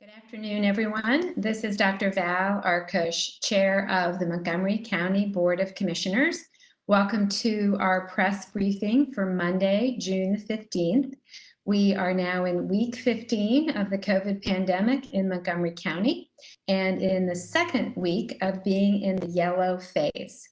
Good afternoon, everyone. This is Dr. Val Arkush, Chair of the Montgomery County Board of Commissioners. Welcome to our press briefing for Monday, June 15th. We are now in week 15 of the COVID pandemic in Montgomery County and in the second week of being in the yellow phase.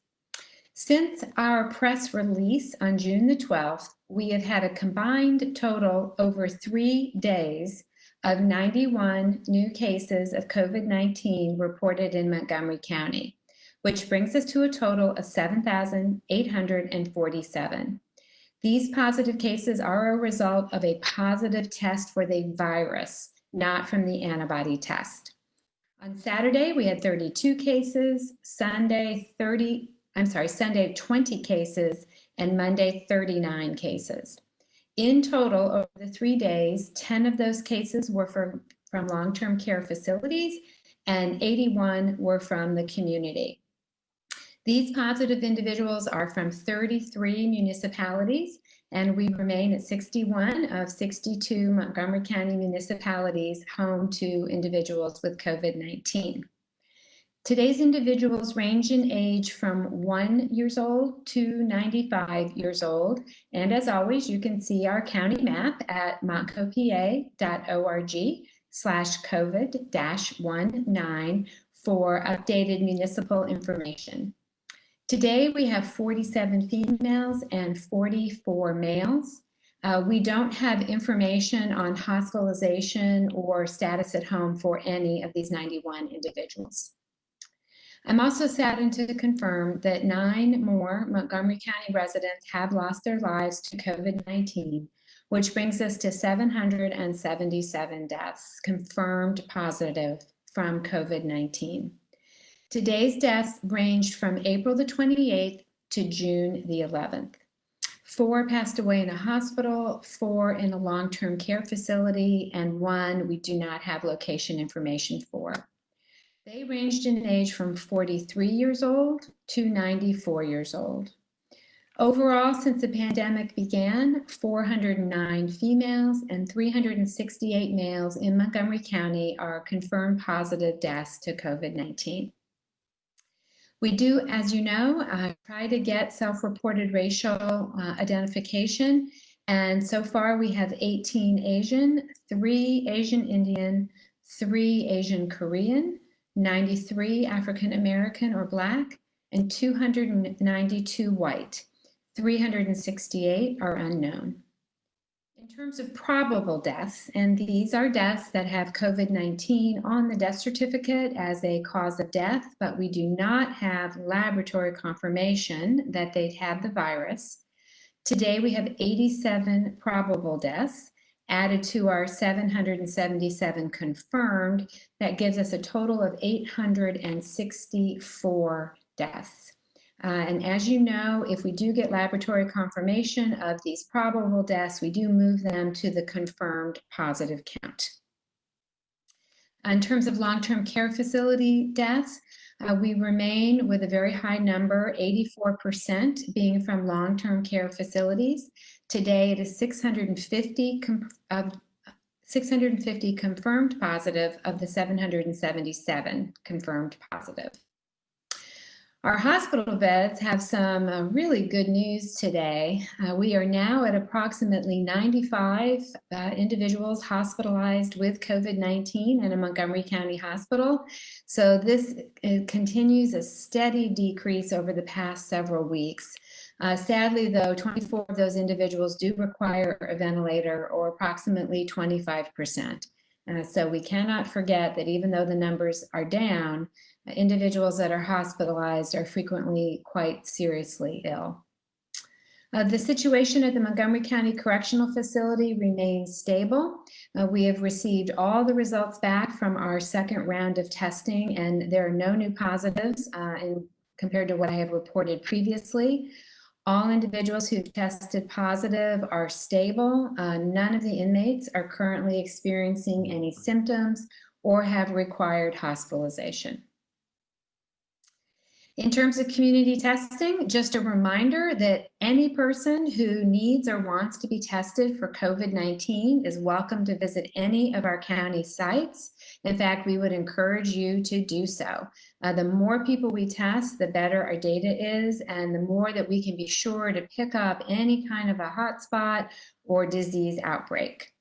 Since our press release on June the 12th, we have had a combined total over 3 days of 91 new cases of COVID-19 reported in Montgomery County, which brings us to a total of 7,847. These positive cases are a result of a positive test for the virus, not from the antibody test. On Saturday, we had 32 cases, Sunday 20 cases, and Monday 39 cases. In total, over the 3 days, 10 of those cases were from long-term care facilities and 81 were from the community. These positive individuals are from 33 municipalities, and we remain at 61 of 62 Montgomery County municipalities home to individuals with COVID-19. Today's individuals range in age from 1 year old to 95 years old. And as always, you can see our county map at montcopa.org/COVID-19 for updated municipal information. Today, we have 47 females and 44 males. We don't have information on hospitalization or status at home for any of these 91 individuals. I'm also saddened to confirm that 9 more Montgomery County residents have lost their lives to COVID-19, which brings us to 777 deaths confirmed positive from COVID-19. Today's deaths ranged from April the 28th to June the 11th. 4 passed away in a hospital, 4 in a long-term care facility, and 1 we do not have location information for. They ranged in age from 43 years old to 94 years old. Overall, since the pandemic began, 409 females and 368 males in Montgomery County are confirmed positive deaths to COVID-19. We do, as you know, try to get self-reported racial identification, and so far we have 18 Asian, 3 Asian Indian, 3 Asian Korean, 93 African American or Black, and 292 white. 368 are unknown. In terms of probable deaths, and these are deaths that have COVID-19 on the death certificate as a cause of death, but we do not have laboratory confirmation that they'd had the virus. Today we have 87 probable deaths added to our 777 confirmed. That gives us a total of 864 deaths. And as you know, if we do get laboratory confirmation of these probable deaths, we do move them to the confirmed positive count. In terms of long-term care facility deaths, we remain with a very high number, 84% being from long-term care facilities. Today it is 650 confirmed positive of the 777 confirmed positive. Our hospital beds have some really good news today. We are now at approximately 95 individuals hospitalized with COVID-19 in a Montgomery County hospital. So this continues a steady decrease over the past several weeks. Sadly, though, 24 of those individuals do require a ventilator, or approximately 25%. So we cannot forget that even though the numbers are down, individuals that are hospitalized are frequently quite seriously ill. The situation at the Montgomery County Correctional Facility remains stable. We have received all the results back from our second round of testing, and there are no new positives compared to what I have reported previously. All individuals who tested positive are stable. None of the inmates are currently experiencing any symptoms or have required hospitalization. In terms of community testing, just a reminder that any person who needs or wants to be tested for COVID-19 is welcome to visit any of our county sites. In fact, we would encourage you to do so. The more people we test, the better our data is, and the more that we can be sure to pick up any kind of a hotspot or disease outbreak.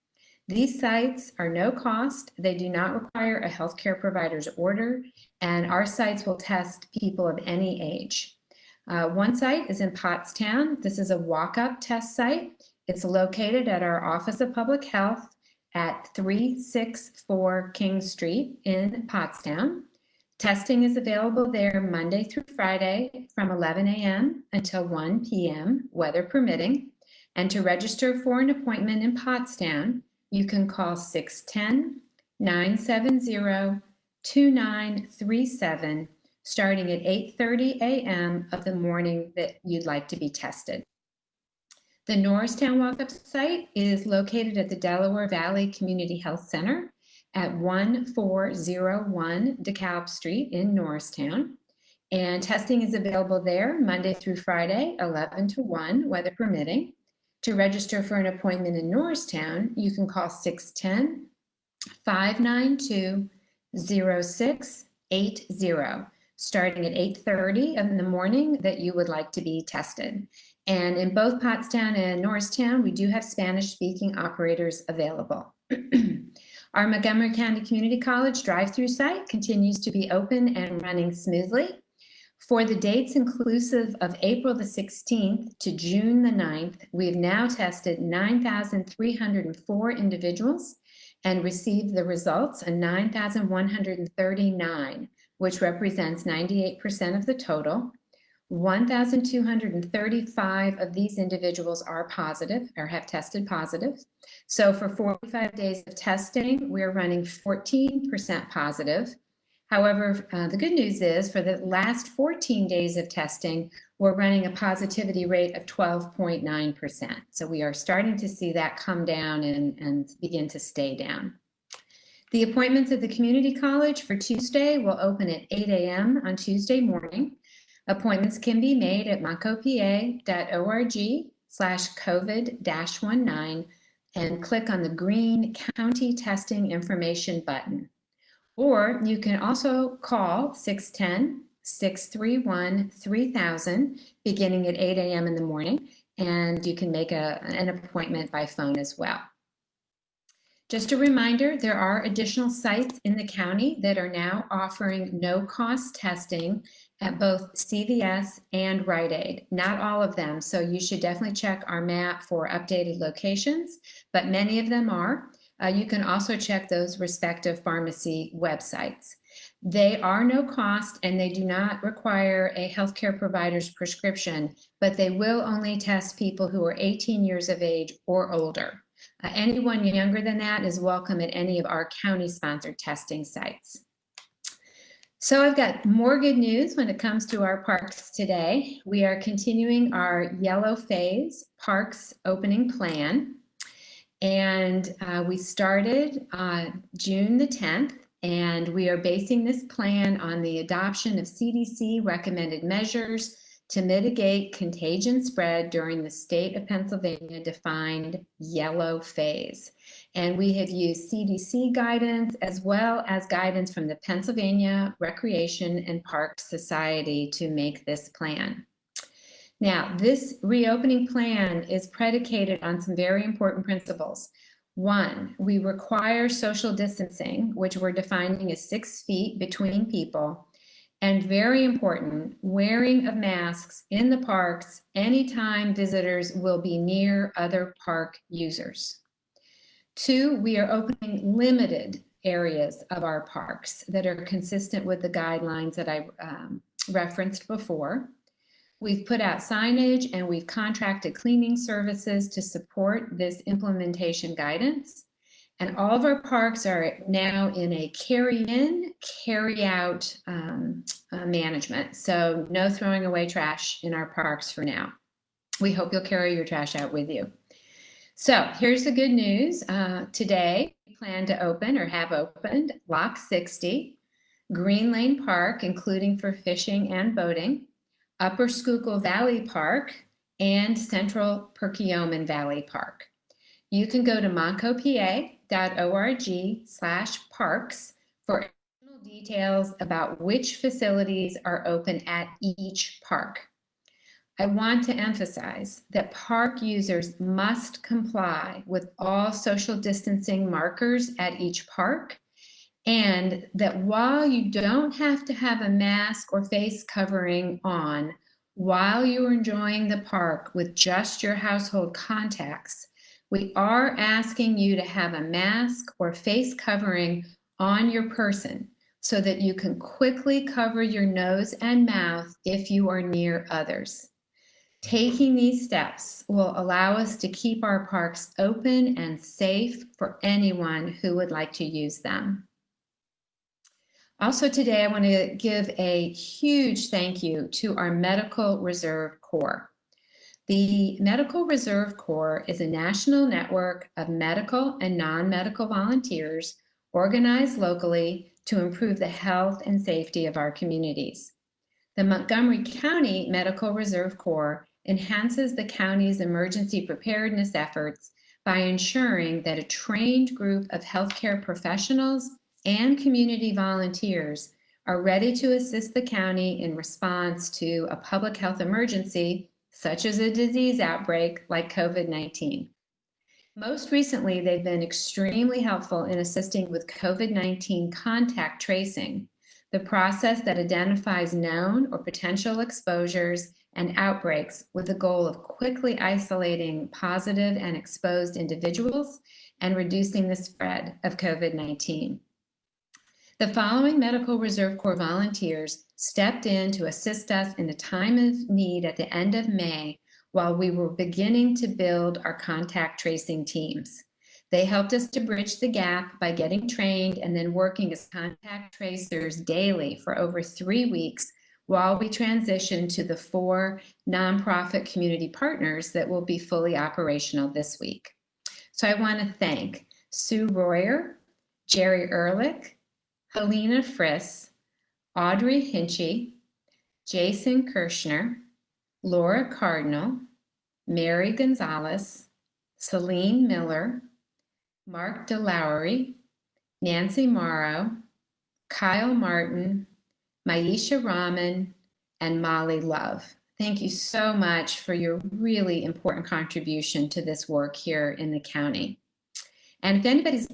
These sites are no cost. They do not require a healthcare provider's order, and our sites will test people of any age. One site is in Pottstown. This is a walk-up test site. It's located at our Office of Public Health at 364 King Street in Pottstown. Testing is available there Monday through Friday from 11 a.m. until 1 p.m., weather permitting. And to register for an appointment in Pottstown, you can call 610-970-2937 starting at 8:30 a.m. of the morning that you'd like to be tested. The Norristown walk-up site is located at the Delaware Valley Community Health Center at 1401 DeKalb Street in Norristown. And testing is available there Monday through Friday, 11 to 1, weather permitting. To register for an appointment in Norristown, you can call 610-592-0680, starting at 8:30 in the morning that you would like to be tested. And in both Pottstown and Norristown, we do have Spanish-speaking operators available. Our Montgomery County Community College drive-through site continues to be open and running smoothly. For the dates inclusive of April the 16th to June the 9th, we have now tested 9,304 individuals and received the results of 9,139, which represents 98% of the total. 1,235 of these individuals are positive or have tested positive. So for 45 days of testing, we're running 14% positive. However, the good news is for the last 14 days of testing, we're running a positivity rate of 12.9%. So we are starting to see that come down and begin to stay down. The appointments at the community college for Tuesday will open at 8 a.m. on Tuesday morning. Appointments can be made at montcopa.org/COVID-19 and click on the green County Testing Information button. Or you can also call 610-631-3000 beginning at 8 a.m. in the morning, and you can make an appointment by phone as well. Just a reminder, there are additional sites in the county that are now offering no-cost testing at both CVS and Rite Aid. Not all of them, so you should definitely check our map for updated locations, but many of them are. You can also check those respective pharmacy websites. They are no cost and they do not require a healthcare provider's prescription, but they will only test people who are 18 years of age or older. Anyone younger than that is welcome at any of our county-sponsored testing sites. So I've got more good news when it comes to our parks today. We are continuing our yellow phase parks opening plan. And we started June the 10th, and we are basing this plan on the adoption of CDC recommended measures to mitigate contagion spread during the state of Pennsylvania defined yellow phase. And we have used CDC guidance as well as guidance from the Pennsylvania Recreation and Parks Society to make this plan. Now, this reopening plan is predicated on some very important principles. One, we require social distancing, which we're defining as 6 feet between people. And very important, wearing of masks in the parks anytime visitors will be near other park users. 2, we are opening limited areas of our parks that are consistent with the guidelines that I referenced before. We've put out signage and we've contracted cleaning services to support this implementation guidance. And all of our parks are now in a carry-in, carry-out management. So no throwing away trash in our parks for now. We hope you'll carry your trash out with you. So here's the good news. Today, we plan to open or have opened Lock 60. Green Lane Park, including for fishing and boating, Upper Schuylkill Valley Park, and Central Perkiomen Valley Park. You can go to montcopa.org/parks for additional details about which facilities are open at each park. I want to emphasize that park users must comply with all social distancing markers at each park, and that while you don't have to have a mask or face covering on while you're enjoying the park with just your household contacts, we are asking you to have a mask or face covering on your person so that you can quickly cover your nose and mouth if you are near others. Taking these steps will allow us to keep our parks open and safe for anyone who would like to use them. Also today, I want to give a huge thank you to our Medical Reserve Corps. The Medical Reserve Corps is a national network of medical and non-medical volunteers organized locally to improve the health and safety of our communities. The Montgomery County Medical Reserve Corps enhances the county's emergency preparedness efforts by ensuring that a trained group of healthcare professionals and community volunteers are ready to assist the county in response to a public health emergency, such as a disease outbreak like COVID-19. Most recently, they've been extremely helpful in assisting with COVID-19 contact tracing, the process that identifies known or potential exposures and outbreaks with the goal of quickly isolating positive and exposed individuals and reducing the spread of COVID-19. The following Medical Reserve Corps volunteers stepped in to assist us in a time of need at the end of May while we were beginning to build our contact tracing teams. They helped us to bridge the gap by getting trained and then working as contact tracers daily for over 3 weeks while we transitioned to the 4 nonprofit community partners that will be fully operational this week. So I want to thank Sue Royer, Jerry Ehrlich, Helena Friss, Audrey Hinchy, Jason Kirschner, Laura Cardinal, Mary Gonzalez, Celine Miller, Mark DeLowry, Nancy Morrow, Kyle Martin, Maisha Rahman, and Molly Love. Thank you so much for your really important contribution to this work here in the county. And if anybody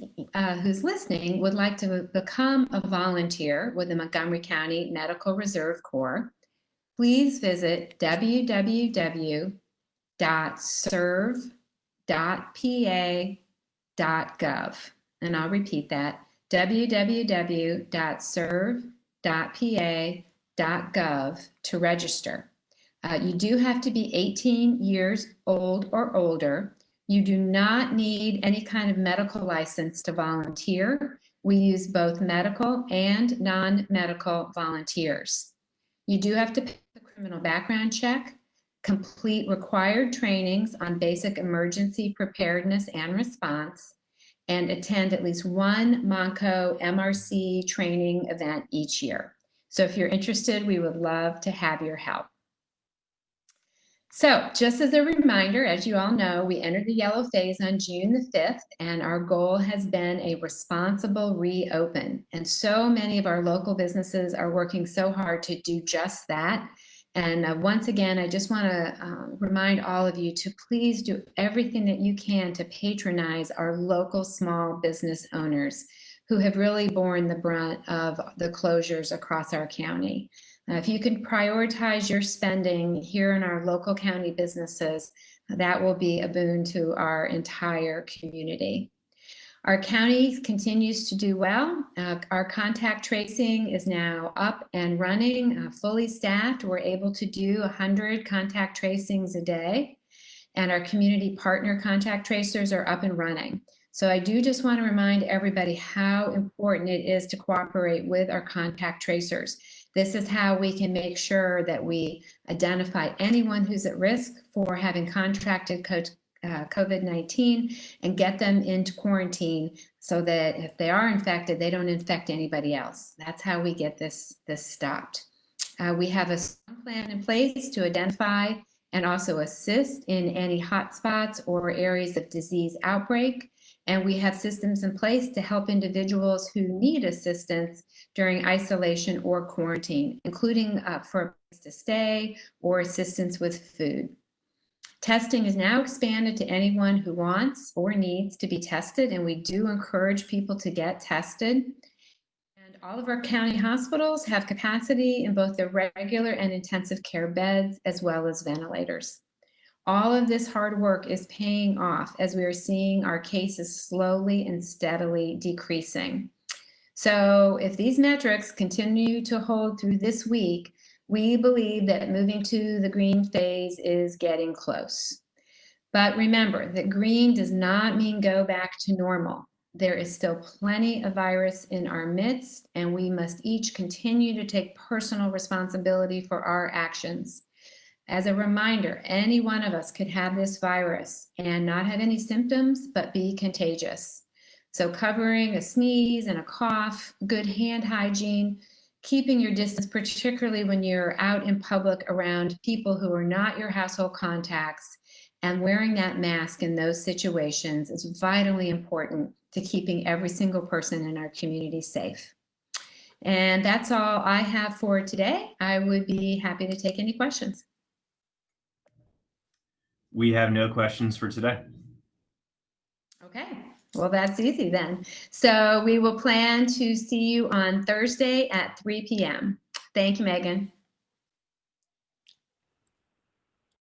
who's listening would like to become a volunteer with the Montgomery County Medical Reserve Corps, please visit www.serve.pa.gov. And I'll repeat that, www.serve.pa.gov to register. You do have to be 18 years old or older. You do not need any kind of medical license to volunteer. We use both medical and non-medical volunteers. You do have to pass a criminal background check, complete required trainings on basic emergency preparedness and response, and attend at least one Monco MRC training event each year. So if you're interested, we would love to have your help. So just as a reminder, as you all know, we entered the yellow phase on June the 5th, and our goal has been a responsible reopen. And so many of our local businesses are working so hard to do just that. And once again, I just want to remind all of you to please do everything that you can to patronize our local small business owners who have really borne the brunt of the closures across our county. If you can prioritize your spending here in our local county businesses, that will be a boon to our entire community. Our county continues to do well. Our contact tracing is now up and running, fully staffed. We're able to do 100 contact tracings a day, and our community partner contact tracers are up and running. So I do just want to remind everybody how important it is to cooperate with our contact tracers. This is how we can make sure that we identify anyone who's at risk for having contracted COVID-19 and get them into quarantine so that if they are infected, they don't infect anybody else. That's how we get this stopped. We have a plan in place to identify and also assist in any hotspots or areas of disease outbreak. And we have systems in place to help individuals who need assistance during isolation or quarantine, including for a place to stay or assistance with food. Testing is now expanded to anyone who wants or needs to be tested, and we do encourage people to get tested. And all of our county hospitals have capacity in both the regular and intensive care beds, as well as ventilators. All of this hard work is paying off as we are seeing our cases slowly and steadily decreasing. So if these metrics continue to hold through this week, we believe that moving to the green phase is getting close. But remember that green does not mean go back to normal. There is still plenty of virus in our midst, and we must each continue to take personal responsibility for our actions. As a reminder, any one of us could have this virus and not have any symptoms, but be contagious. So covering a sneeze and a cough, good hand hygiene, keeping your distance, particularly when you're out in public around people who are not your household contacts, and wearing that mask in those situations is vitally important to keeping every single person in our community safe. And that's all I have for today. I would be happy to take any questions. We have no questions for today. Okay, well, that's easy then. So we will plan to see you on Thursday at 3 p.m. Thank you, Megan.